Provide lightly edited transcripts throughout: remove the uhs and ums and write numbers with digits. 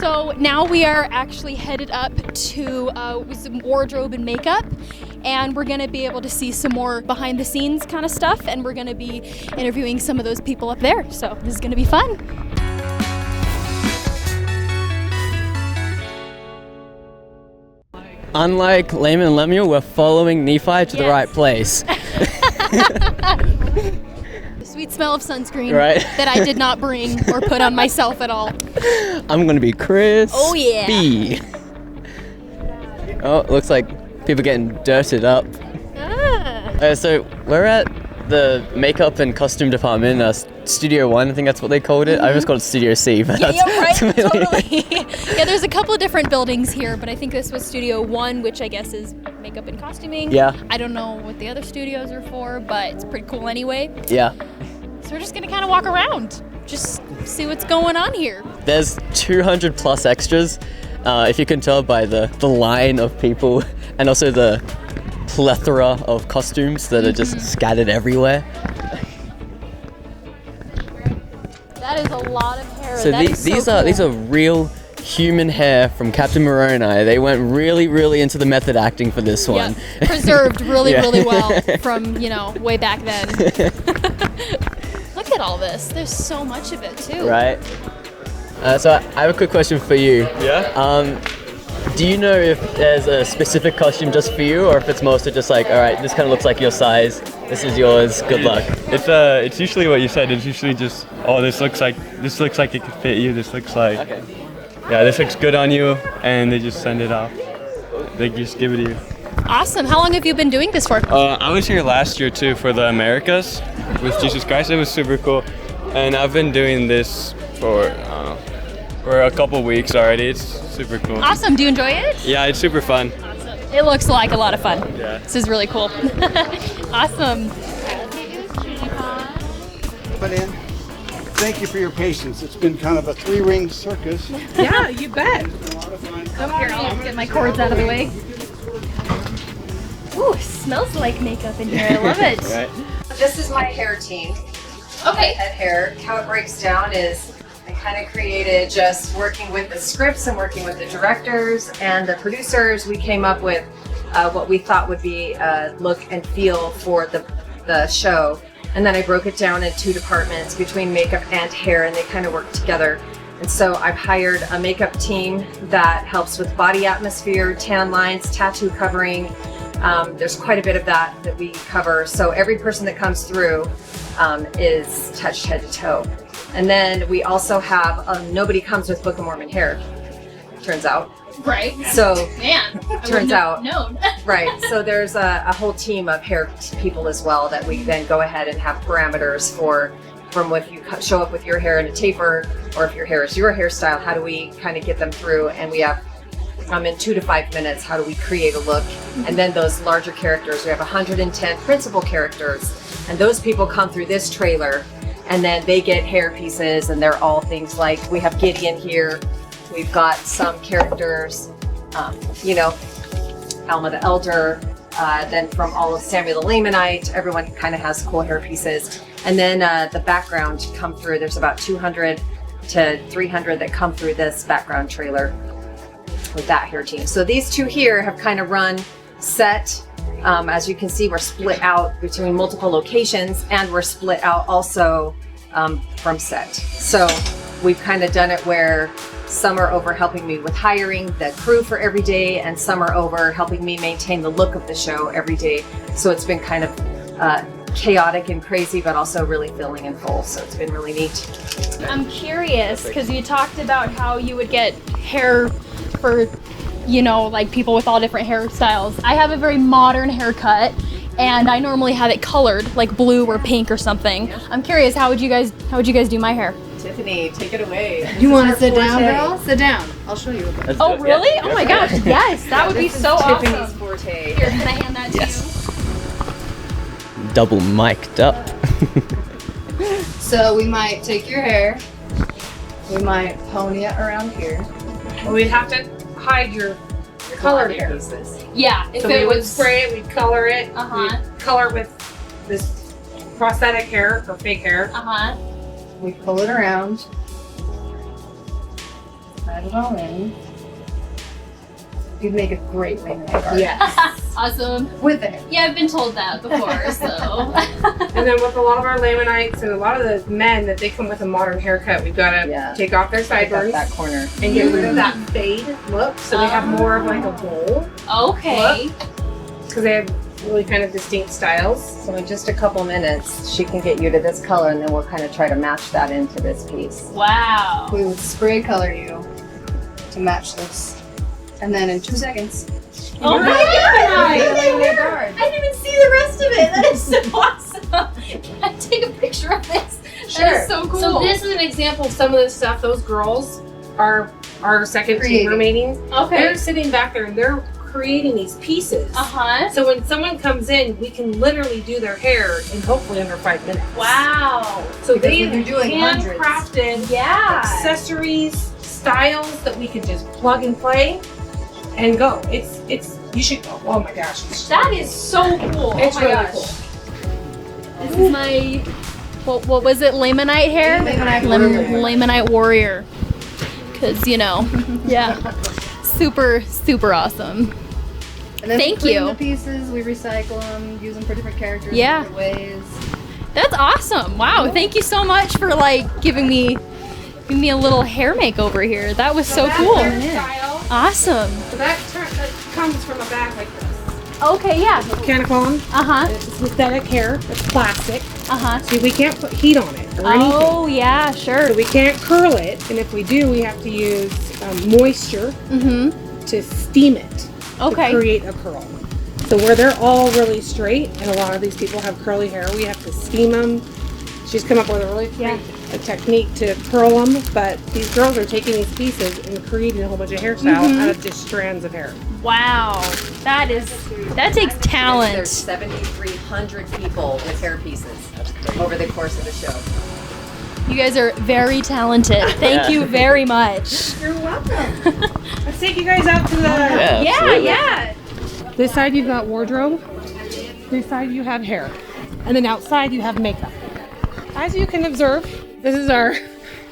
So now we are actually headed up to some wardrobe and makeup, and we're going to be able to see some more behind the scenes kind of stuff, and we're going to be interviewing some of those people up there. So this is going to be fun. Unlike Helaman and Lemuel, we're following Nephi to the right place. The sweet smell of sunscreen Right. that I did not bring or put on myself at all. I'm gonna be Chris. Oh yeah. B. Oh, looks like people getting dirted up. So we're at the makeup and costume department, Studio 1, I think that's what they called it. I just called it Studio C, but Yeah, that's right, totally. Yeah, there's a couple of different buildings here, but I think this was Studio 1, which I guess is makeup and costuming. Yeah. I don't know what the other studios are for, but it's pretty cool anyway. Yeah. So we're just gonna kind of walk around, just see what's going on here. There's 200 plus extras, if you can tell by the line of people and also the plethora of costumes that are just scattered everywhere. That is a lot of hair. So That is these so are cool. these are real human hair from Captain Moroni. They went really into the method acting for this one. Yeah, preserved really, Yeah. really well from, way back then. Look at all this. There's so much of it, too. Right. So I have a quick question for you. Yeah? Do you know if there's a specific costume just for you, or if it's mostly just like, all right, this kind of looks like your size, this is yours, good luck? It's usually what you said. It's usually just, oh, this looks like it could fit you. This looks like, Okay. yeah, this looks good on you, and they just send it off. They just give it to you. Awesome. How long have you been doing this for? I was here last year too for the Americas with Jesus Christ. It was super cool, and I've been doing this for a couple weeks already. It's super cool. Awesome. Do you enjoy it? Yeah, it's super fun. It looks like a lot of fun. Yeah. This is really cool. Awesome. But in. Thank you for your patience. It's been kind of a three-ring circus. Yeah, you bet. A lot of fun. Come here, I'll get my cords out of the way. Ooh, smells like makeup in here. I love it. Right. This is my hair team. Okay. Head hair. How it breaks down is I kind of created just working with the scripts and working with the directors and the producers. We came up with what we thought would be a look and feel for the show. And then I broke it down in two departments between makeup and hair, and they kind of work together. And so I've hired a makeup team that helps with body atmosphere, tan lines, tattoo covering. There's quite a bit of that we cover. So every person that comes through is touched head to toe. And then we also have, nobody comes with Book of Mormon hair, turns out. Right. So Man, turns out, known. right. So there's a whole team of hair people as well that we then go ahead and have parameters for, from if you show up with your hair in a taper, or if your hair is your hairstyle, how do we kind of get them through? And we have in 2 to 5 minutes, how do we create a look? And then those larger characters, we have 110 principal characters, and those people come through this trailer, and then they get hair pieces, and they're all things like, we have Gideon here, we've got some characters, Alma the Elder, then from all of Samuel the Lamanite, everyone kind of has cool hair pieces. And then the background come through, there's about 200 to 300 that come through this background trailer with that hair team. So these two here have kind of run set. As you can see, we're split out between multiple locations, and we're split out also from set. So we've kind of done it where some are over helping me with hiring the crew for every day, and some are over helping me maintain the look of the show every day. So it's been kind of chaotic and crazy, but also really filling and full. So it's been really neat. I'm curious, because you talked about how you would get hair for, like people with all different hairstyles. I have a very modern haircut, and I normally have it colored, like blue or pink or something. I'm curious, how would you guys do my hair? Tiffany, take it away. You want to sit down, girl? Sit down. I'll show you. Oh, really? Oh my gosh, yes, that would be so Tiffany's awesome. forte. Here, can I hand that to you? Double mic'd up. So we might take your hair. We might pony it around here. We'd have to hide your colored hair. Yeah, if So it we would was. spray it, we'd color it. Uh-huh. We'd color it with this prosthetic hair or fake hair. Uh-huh. We pull it around. add it all in. You'd make a great Lamanite. Yes. Awesome. With it. Yeah, I've been told that before, so. And then with a lot of our Lamanites and a lot of the men that they come with a modern haircut, we've got to take off their Pick up sideburns that corner. and get rid of that fade look, so they have more of like a bowl. Okay. Because they have really kind of distinct styles. So in just a couple minutes, she can get you to this color, and then we'll kind of try to match that into this piece. Wow. We would spray color you to match this. And then in 2 seconds, Oh my Lamanite god! guard. I didn't even see the rest of it. That is so awesome. Can I take a picture of this? That is so cool. So this is an example of some of the stuff those girls are our second team mermaiding. Okay. They're sitting back there and they're creating these pieces. Uh-huh. So when someone comes in, we can literally do their hair in hopefully under 5 minutes. Wow. So Because they when you're doing hundreds. handcrafted Yeah. accessories, styles that we can just plug and play and go. It's you should go. Oh my gosh. That is so cool. It's Oh my really gosh. cool. This is my, what was it, Lamanite hair? Lamanite warrior. Lamanite warrior. Because, you know, yeah. Super, super awesome. And then Thank we clean you. the pieces, we recycle them, use them for different characters Yeah. in different ways. That's awesome. Wow. Thank you so much for like giving me a little hair makeover here. That was so cool. Style, Awesome. so that comes from a back like this. Okay, yeah. Mechanical on. Uh-huh. It's synthetic hair. It's plastic. Uh-huh. See, we can't put heat on it or anything. Oh, yeah, sure. So we can't curl it, and if we do, we have to use moisture Mm-hmm. to steam it Okay. to create a curl. So where they're all really straight, and a lot of these people have curly hair, we have to steam them. She's come up with a really great a technique to curl them, but these girls are taking these pieces and creating a whole bunch of hairstyle out of just strands of hair. Wow. That takes There's talent. 7,300 people with hair pieces over the course of the show. You guys are very talented. Thank you very much. You're welcome. Let's take you guys out to the... Yeah. This side you've got wardrobe. This side you have hair. And then outside you have makeup. As you can observe, this is our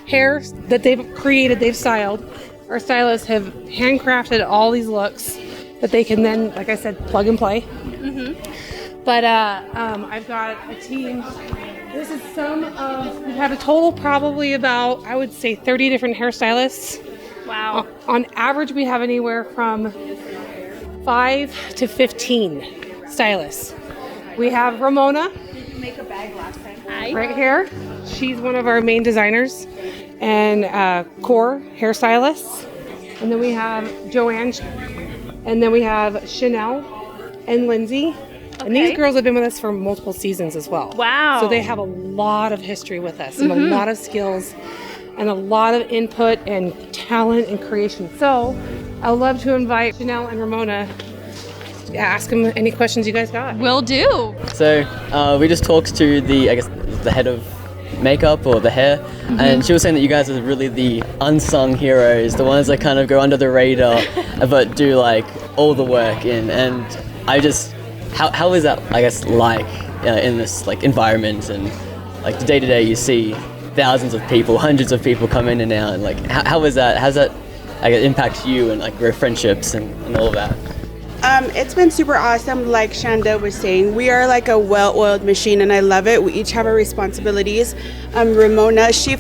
hair that they've created, they've styled. Our stylists have handcrafted all these looks that they can then, like I said, plug and play. But I've got a team. This is we have a total probably about, I would say, 30 different hairstylists. Wow. On average, we have anywhere from 5 to 15 stylists. We have Ramona Hi. right here. She's one of our main designers and core hairstylists. And then we have Joanne, and then we have Chanel and Lindsay. And these girls have been with us for multiple seasons as well. Wow. So they have a lot of history with us and a lot of skills and a lot of input and talent and creation. So I'd love to invite Chanel and Ramona to ask them any questions you guys got. Will do. So we just talked to the head of makeup or the hair, and she was saying that you guys are really the unsung heroes, the ones that kind of go under the radar but do like all the work and how is that like in this like environment, and like the day to day you see thousands of people, hundreds of people come in and out, and like how's that impact you and like your friendships and all of that? It's been super awesome. Like Shanda was saying, we are like a well-oiled machine, and I love it. We each have our responsibilities. Ramona, she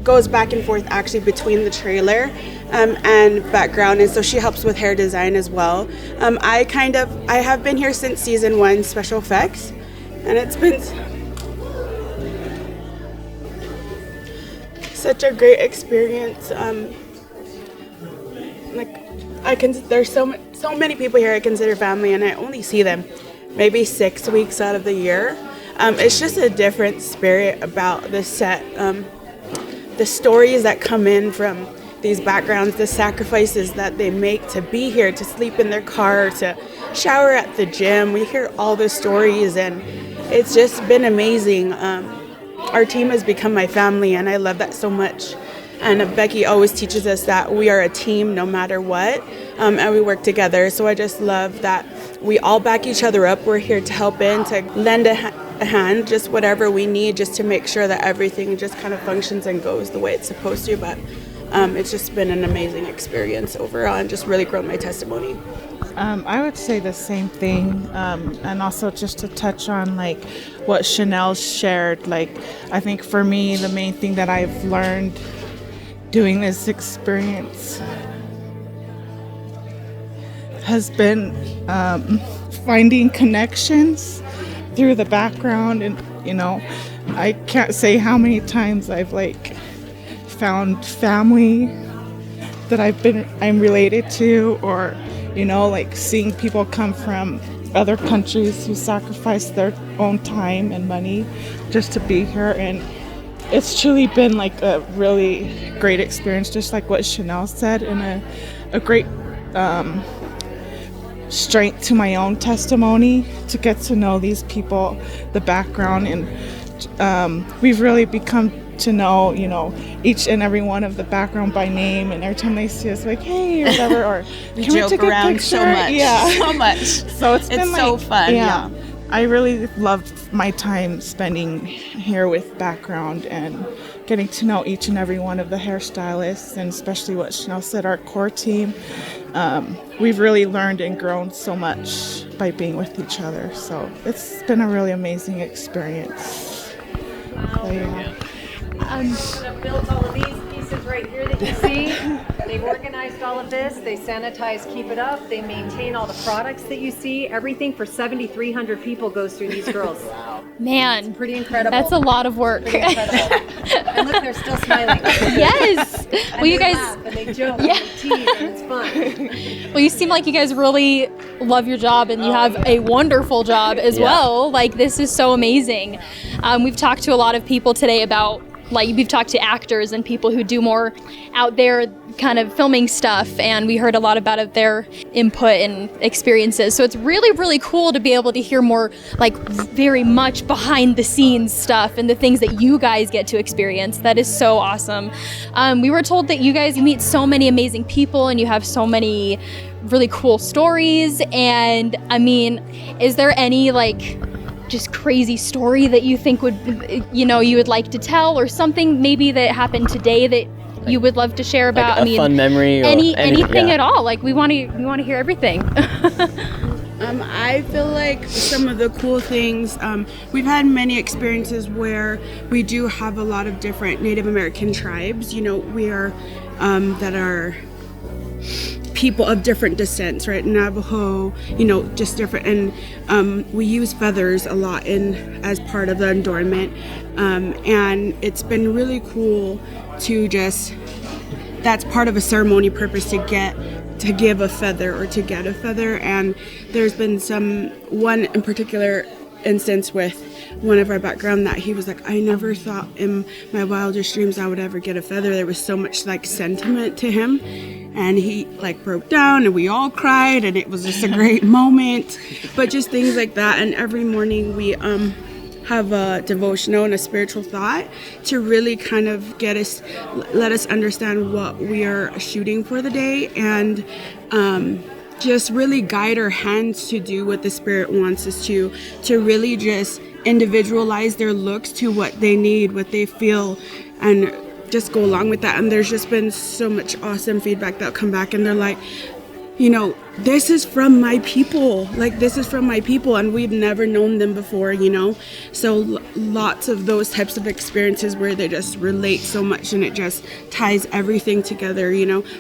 goes back and forth actually between the trailer and background, and so she helps with hair design as well. I have been here since season 1, special effects, and it's been such a great experience. There's so many people here I consider family, and I only see them maybe 6 weeks out of the year. It's just a different spirit about the set. The stories that come in from these backgrounds, the sacrifices that they make to be here, to sleep in their car, to shower at the gym. We hear all the stories, and it's just been amazing. Our team has become my family, and I love that so much. And Becky always teaches us that we are a team no matter what, and we work together. So I just love that we all back each other up. We're here to help in, to lend a hand, just whatever we need, just to make sure that everything just kind of functions and goes the way it's supposed to. But It's just been an amazing experience overall and just really grown my testimony. I would say the same thing, and also just to touch on like what Chanel shared. Like, I think for me, the main thing that I've learned doing this experience has been finding connections through the background, and I can't say how many times I've like found family that I'm related to, or like seeing people come from other countries who sacrifice their own time and money just to be here. And it's truly been like a really great experience, just like what Chanel said, and a great strength to my own testimony to get to know these people, the background, and we've really become to know, each and every one of the background by name, and every time they see us, like, hey, or whatever, or we can we joke take a around picture? so much, so much. So it's been so fun. Yeah. I really loved my time spending here with background and getting to know each and every one of the hairstylists, and especially what Chanel said, our core team. We've really learned and grown so much by being with each other. So it's been a really amazing experience. So, yeah. Built all of these pieces right here that you see. They've organized all of this. They sanitize, keep it up. They maintain all the products that you see. Everything for 7,300 people goes through these girls. Wow. Man, it's pretty incredible. That's a lot of work. Pretty incredible. And look, they're still smiling. Yes. And well, you guys laugh and they joke and they tease, and it's fun. Well, you seem like you guys really love your job, and you have a wonderful job as well. Like, this is so amazing. We've talked to a lot of people today about, like, we've talked to actors and people who do more out there kind of filming stuff, and we heard a lot about their input and experiences. So it's really, really cool to be able to hear more, like, very much behind the scenes stuff and the things that you guys get to experience. That is so awesome. We were told that you guys meet so many amazing people and you have so many really cool stories. And I mean, is there any like just crazy story that you think would, you would like to tell, or something maybe that happened today that you would love to share about? Like a fun memory, or anything at all. Like, we want to hear everything. I feel like some of the cool things, we've had many experiences where we do have a lot of different Native American tribes. We are that are people of different descents, right? Navajo, just different, and we use feathers a lot as part of the adornment, and it's been really cool to that's part of a ceremony purpose to give a feather or to get a feather. And there's been one in particular instance with one of our background that he was like, I never thought in my wildest dreams I would ever get a feather. There was so much like sentiment to him, and he like broke down and we all cried, and it was just a great moment. But just things like that. And every morning we have a devotional and a spiritual thought to really kind of let us understand what we are shooting for the day, and just really guide our hands to do what the Spirit wants us to really just individualize their looks to what they need, what they feel, and just go along with that. And there's just been so much awesome feedback that'll come back, and they're like, this is from my people. Like, this is from my people, and we've never known them before, So lots of those types of experiences where they just relate so much, and it just ties everything together,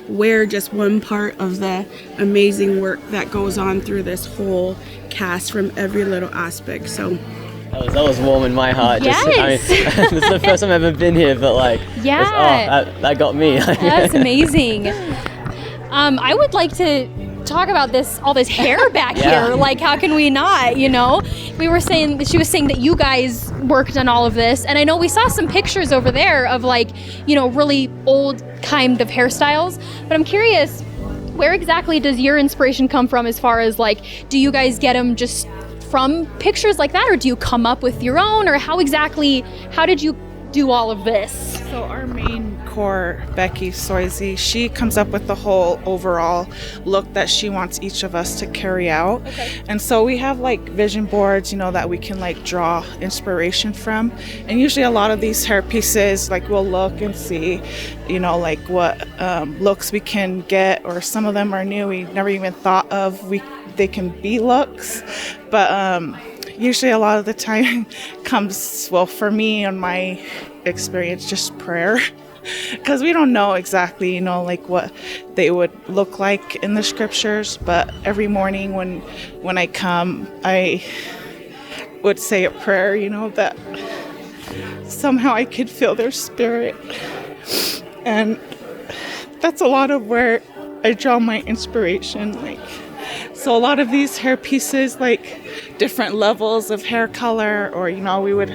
We're just one part of the amazing work that goes on through this whole cast from every little aspect. So that was warm in my heart. Yes. This is the first time I've ever been here, but like, that got me. That's amazing. I would like to talk about all this hair back here. Like, how can we not, she was saying that you guys worked on all of this, and I know we saw some pictures over there of like, really old kind of hairstyles, but I'm curious, where exactly does your inspiration come from, as far as like, do you guys get them just from pictures like that, or do you come up with your own, or how did you do all of this? So our main core, Becky Soisy, she comes up with the whole overall look that she wants each of us to carry out. Okay. And so we have like vision boards, that we can like draw inspiration from. And usually a lot of these hair pieces, like we'll look and see, like what looks we can get, or some of them are new we never even thought of. They can be looks, but usually a lot of the time comes, well, for me and my experience, just prayer. Because we don't know exactly, like what they would look like in the scriptures. But every morning when I come, I would say a prayer, that somehow I could feel their spirit. And that's a lot of where I draw my inspiration. So a lot of these hair pieces, like different levels of hair color, or, we would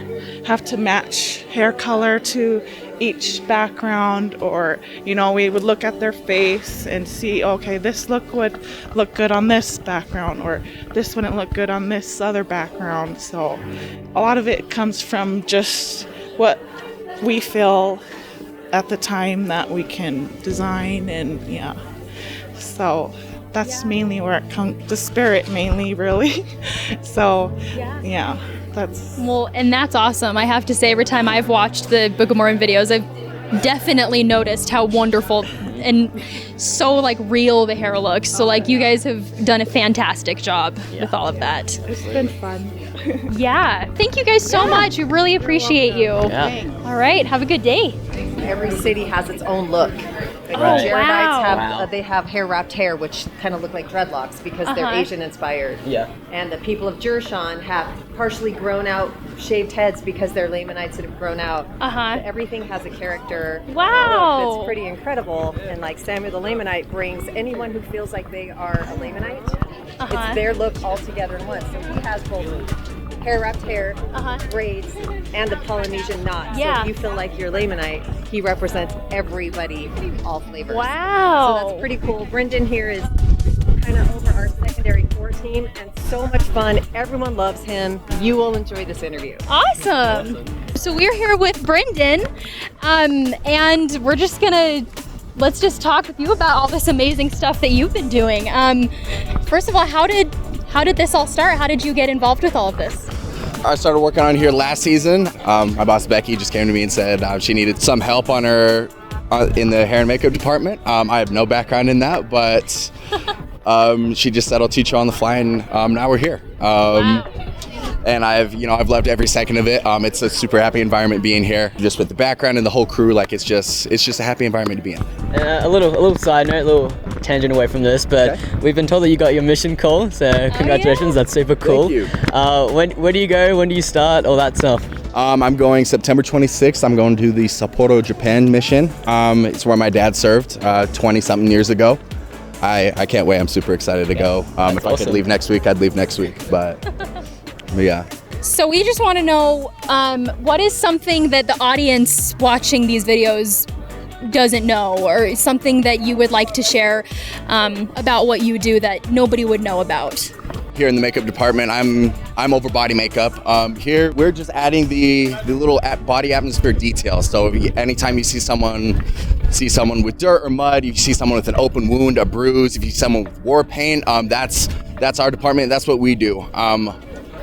have to match hair color to each background, or, we would look at their face and see, okay, this look would look good on this background, or this wouldn't look good on this other background. So a lot of it comes from just what we feel at the time that we can design, and so that's mainly where it comes, the spirit mainly, really. So that's and that's awesome. I have to say, every time I've watched the Book of Mormon videos, I've definitely noticed how wonderful and so like real the hair looks. So like you guys have done a fantastic job with all of that. It's been fun. Yeah, thank you guys so much. We really appreciate you. All right, have a good day. Every city has its own look. Like the Jaredites they have hair wrapped hair, which kind of look like dreadlocks because they're Asian inspired. Yeah. And the people of Jershon have partially grown out shaved heads because they're Lamanites that have grown out. Everything has a character. Wow. Look that's pretty incredible. And like Samuel the Lamanite brings anyone who feels like they are a Lamanite, it's their look all together in one. So he has both hair wrapped hair, braids, and the Polynesian knot. So if you feel like you're Lamanite, he represents everybody, all flavors. Wow. So that's pretty cool. Brendan here is kind of over our secondary core team, and so much fun. Everyone loves him. You will enjoy this interview. Awesome. So we're here with Brendan, and we're just let's just talk with you about all this amazing stuff that you've been doing. First of all, how did this all start? How did you get involved with all of this? I started working on here last season. My boss Becky just came to me and said she needed some help on her in the hair and makeup department. I have no background in that, but she just said I'll teach you on the fly, and now we're here. And I've loved every second of it. It's a super happy environment being here, just with the background and the whole crew. Like it's just a happy environment to be in. A little side note, a little tangent away from this, but we've been told that you got your mission call, so congratulations. That's super cool. Thank you. Where do you go? When do you start? All that stuff. I'm going September 26th. I'm going to the Sapporo, Japan mission. It's where my dad served 20-something years ago. I can't wait. I'm super excited to go. If awesome. I could leave next week, I'd leave next week. But yeah. So we just want to know, what is something that the audience watching these videos doesn't know, or something that you would like to share about what you do that nobody would know about? Here in the makeup department, I'm over body makeup. Here we're just adding the little body atmosphere details. So anytime you see someone with dirt or mud, you see someone with an open wound, a bruise, if you see someone with war paint, that's our department. That's what we do.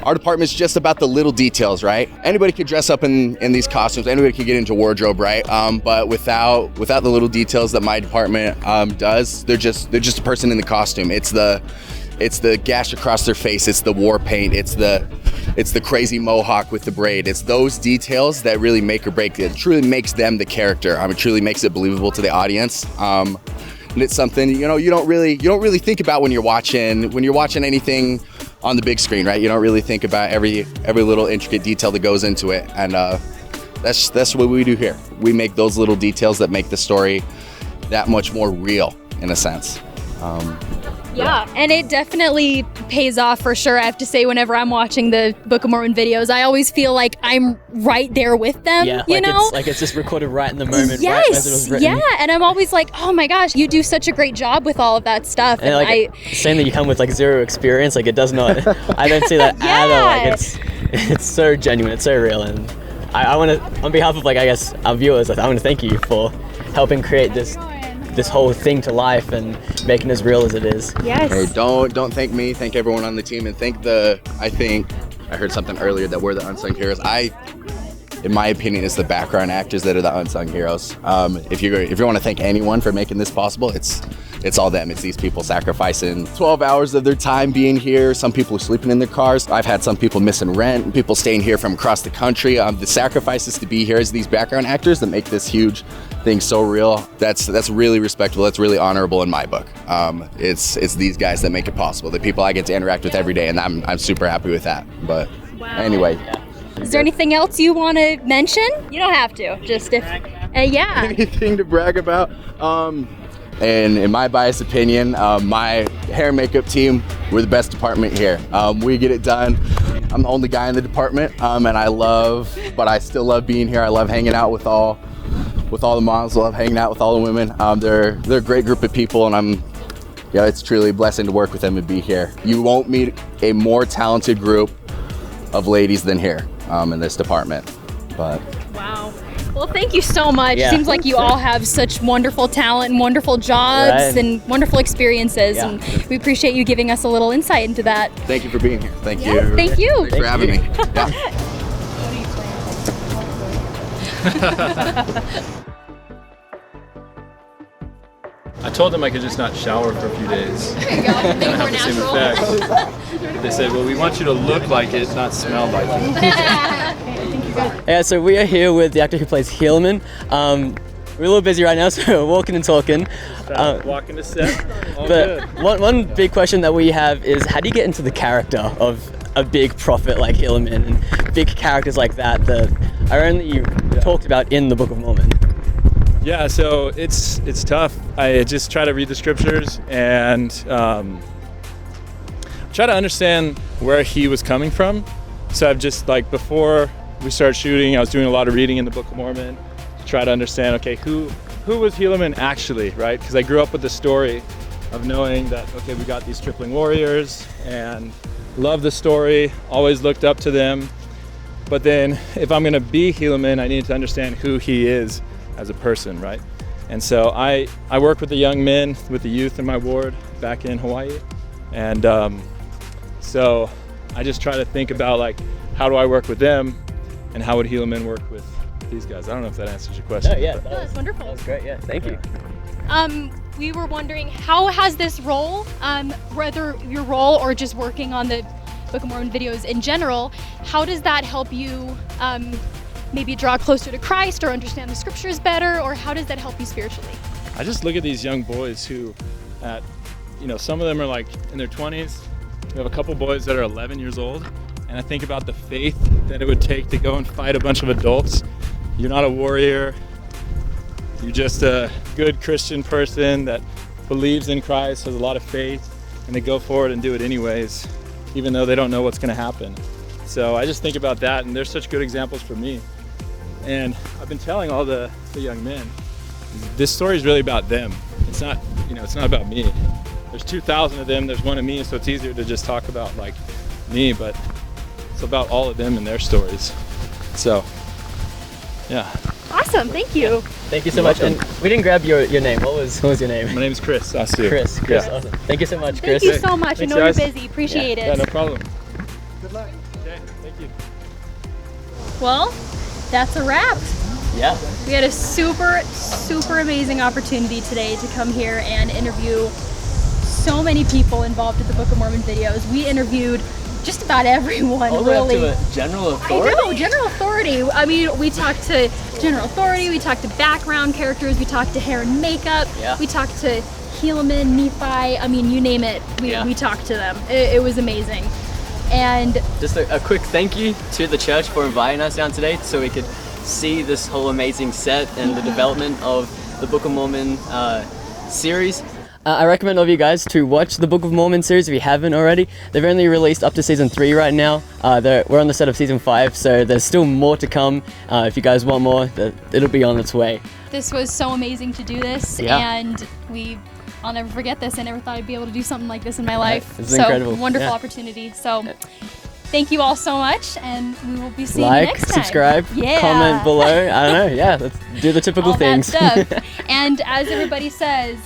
Our department's just about the little details, right? Anybody could dress up in these costumes. Anybody could get into wardrobe, right? But without the little details that my department does, they're just a person in the costume. It's the gash across their face. It's the war paint. It's the crazy mohawk with the braid. It's those details that really make or break it. It truly makes them the character. It truly makes it believable to the audience. And it's something you don't really think about when you're watching anything on the big screen, right? You don't really think about every little intricate detail that goes into it, and that's what we do here. We make those little details that make the story that much more real, in a sense. Yeah, and it definitely pays off for sure. I have to say, whenever I'm watching the Book of Mormon videos, I always feel like I'm right there with them. Yeah, it's just recorded right in the moment. Yes, right as it was written. yeah, and I'm always like, oh my gosh, you do such a great job with all of that stuff. And saying that you come with zero experience, it does not. I don't see that at all. It's so genuine. It's so real, and I want to, on behalf of like I guess our viewers, I want to thank you for helping create this whole thing to life and making it as real as it is. Yes. Hey, don't thank me. Thank everyone on the team, and thank I think I heard something earlier that we're the unsung heroes. In my opinion, it's the background actors that are the unsung heroes. If you want to thank anyone for making this possible, it's all them. It's these people sacrificing 12 hours of their time being here. Some people are sleeping in their cars. I've had some people missing rent, people staying here from across the country. The sacrifices to be here is these background actors that make this huge thing so real. That's really respectable. That's really honorable in my book. It's these guys that make it possible. The people I get to interact with every day, and I'm super happy with that. But anyway. Is there anything else you want to mention? You don't have to. Just if, yeah. Anything to brag about? And in my biased opinion, my hair and makeup team, we're the best department here. We get it done. I'm the only guy in the department, and but I still love being here. I love hanging out with all the moms. I love hanging out with all the women. They're a great group of people, and it's truly a blessing to work with them and be here. You won't meet a more talented group of ladies than here in this department. But wow. Well, thank you so much. Yeah. Seems like you all have such wonderful talent and wonderful jobs Right. and wonderful experiences, Yeah. and we appreciate you giving us a little insight into that. thank you for being here. Thank Yeah, you. thank you. Thanks for having me. Yeah. I told them I could just not shower for a few days. There you go. Make it more Have the same natural. effect. They said, well, we want you to look like it, not smell like it. Yeah, so we are here with the actor who plays Helaman. We're a little busy right now, so we're walking and talking. Walking the set. All But good. one big question that we have is, how do you get into the character of a big prophet like Helaman and big characters like that are only talked about in the Book of Mormon? Yeah, so it's tough. I just try to read the scriptures and try to understand where he was coming from. So I've just, like, before we started shooting, I was doing a lot of reading in the Book of Mormon to try to understand, okay, who was Helaman actually, right? Because I grew up with the story of knowing that, okay, we got these tripling warriors and loved the story, always looked up to them. But then if I'm gonna be Helaman, I need to understand who he is as a person, right? And so I work with the young men, with the youth in my ward back in Hawaii. And so I just try to think about, like, how do I work with them and how would Helaman work with these guys? I don't know if that answers your question. No, yeah, No, that's wonderful. That's great, yeah, thank you. We were wondering, how has this role, whether your role or just working on the Book of Mormon videos in general, how does that help you maybe draw closer to Christ or understand the scriptures better, or how does that help you spiritually? I just look at these young boys who, some of them are like in their 20s. We have a couple boys that are 11 years old, and I think about the faith that it would take to go and fight a bunch of adults. You're not a warrior. You're just a good Christian person that believes in Christ, has a lot of faith, and they go forward and do it anyways, even though they don't know what's going to happen. So I just think about that, and they're such good examples for me. And I've been telling all the young men, this story is really about them. It's not, it's not about me. There's 2,000 of them, there's one of me, so it's easier to just talk about, like, me, but it's about all of them and their stories. So, yeah. Awesome, thank you. Thank you so much. And we didn't grab your name. What was your name? My name is Chris. Astu. Chris. Yeah. Awesome. Thank you so much, Thank Chris. you so much. I Thanks, know you're guys. busy. Appreciate it. Yeah, no problem. Good luck. Okay, thank you. Well, that's a wrap. Yeah. We had a super, super amazing opportunity today to come here and interview so many people involved with the Book of Mormon videos. We interviewed just about everyone, All the way up really. to a general authority? I know, general authority. I mean, we talked to general authority, we talked to background characters, we talked to hair and makeup, Yeah. we talked to Helaman, Nephi, I mean, you name it, we talked to them. It was amazing. And Just a quick thank you to the church for inviting us down today so we could see this whole amazing set and the development of the Book of Mormon series. I recommend all of you guys to watch the Book of Mormon series if you haven't already. They've only released up to season 3 right now. We're on the set of season 5, so there's still more to come. If you guys want more, it'll be on its way. this was so amazing to do this, Yeah. and I'll never forget this. I never thought I'd be able to do something like this in my life. It's so incredible. wonderful Yeah. opportunity. So thank you all so much, and we will be seeing you Like, next time. subscribe, Yeah. comment below. I don't know. Yeah, let's do the typical All things. that stuff. And as everybody says,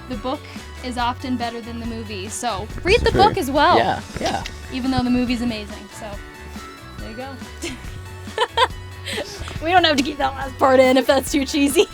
the book is often better than the movie. So read the True. book as well. Yeah, yeah. Even though the movie's amazing. So there you go. We don't have to keep that last part in if that's too cheesy.